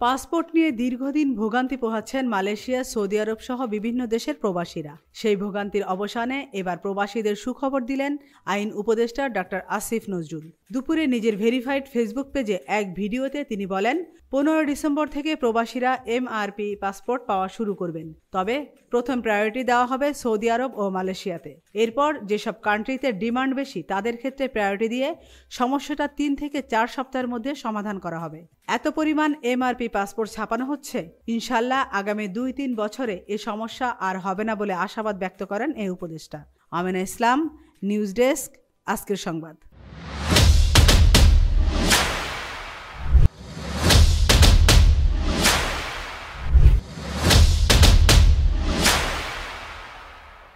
Passport নিয়ে দীর্ঘদিন ভোগান্তি পোহাচ্ছেন মালয়েশিয়া, সৌদি আরব সহ বিভিন্ন দেশের প্রবাসীরা। সেই ভোগান্তির অবসানে এবার প্রবাসীদের সুখবর দিলেন আইন উপদেষ্টা ডক্টর আসিফ নজরুল। দুপুরে নিজের ভেরিফাইড ফেসবুক পেজে এক ভিডিওতে তিনি বলেন, 15 ডিসেম্বর থেকে প্রবাসীরা এমআরপি পাসপোর্ট পাওয়া শুরু করবেন। তবে প্রথম প্রায়োরিটি দেওয়া হবে সৌদি আরব ও মালয়েশিয়াতে। এরপর যেসব কান্ট্রিতে ডিমান্ড বেশি তাদের ক্ষেত্রে প্রায়োরিটি দিয়ে সমস্যাটা 3 থেকে 4 সপ্তাহের মধ্যে সমাধান করা হবে। এত পরিমাণ এমআরপি পাসপোর্ট ছাপানো হচ্ছে, ইনশাল্লাহ আগামী 2-3 বছরে এ সমস্যা আর হবে না বলে আশাবাদ ব্যক্ত করেন এই উপদেষ্টা। আমিনা ইসলাম, নিউজ ডেস্ক, আজকের সংবাদ।